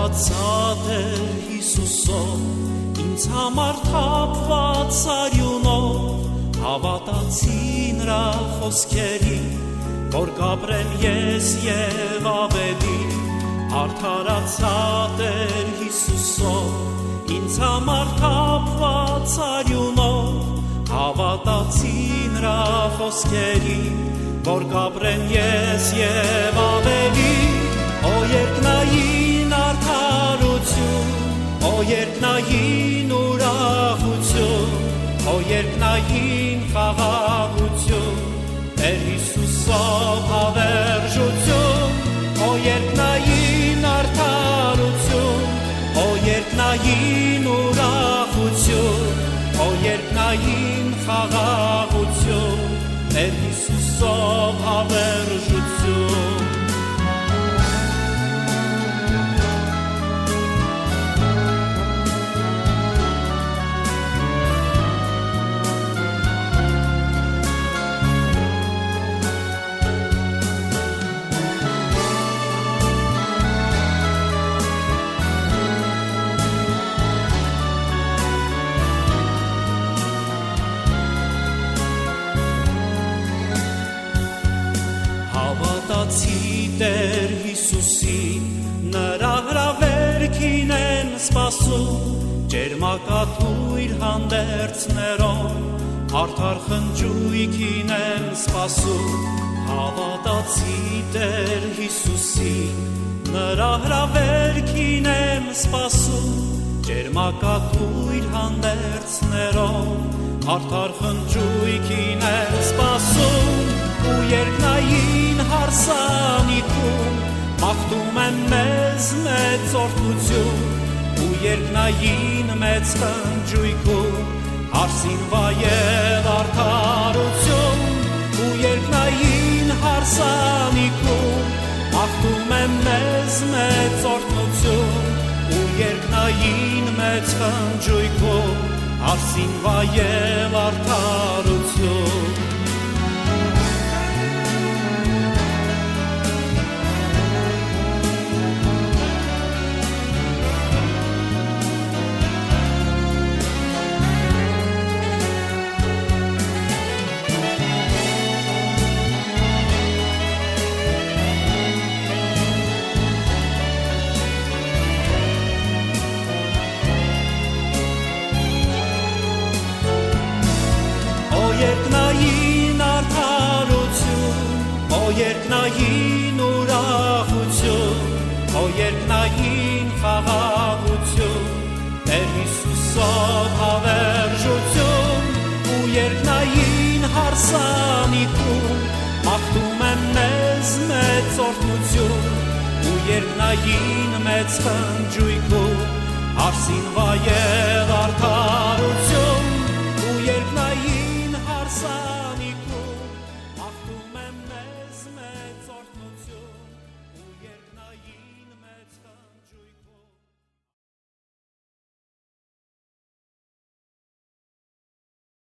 Արդարացած Հիսուսով, ինձ համար թափված արյունով, հավատացի նրա խոսքերին, որ կապրեմ ես և ավելի։ Արդարացած Հիսուսով, ինձ համար թափված արյունով, հավատացի նրա խոսքերին, որ կապրեմ ես և ավելի։ Օ երկնային արդարություն, օ երկնային ուրախություն, օ երկնային խաղաղություն, Տեր Հիսուսով հավերժություն, օ երկնային արդարություն, օ երկնային ուրախություն, օ երկնային խաղաղություն, Տեր Հիսուսով հավերժություն։ Հավատացի Տեր Հիսուսին, նրա հրավերքին են սպասում, ջերմակաթույր հանդերձներով, արդար խնջույքին են սպասում։ Հավատացի Տեր Հիսուսին, նրա հրավերքին են սպասում, ջերմակաթույր հանդերձներով, արդար խնջույքին են սպասում։ Ու երկնային հարսանիքում մաղթում եմ մեզ մեծ օրհնություն, ու երկնային մեծ խնջույքում հարսին վայել արդարություն, ու երկնային հարսանիքում մաղթում եմ մեզ մեծ օրհնություն, ու երկնային մեծ խնջույքում հարսին վայել արդարություն։ Երկնային արդարություն, օ երկնային ուրախություն, օ երկնային խաղաղություն, Տեր Հիսուսով հավերժություն, ու երկնային հարսանիքում մաղթում եմ մեզ մեծ օրհնություն, ու երկնային մեծ խնջույքում հարսին վայել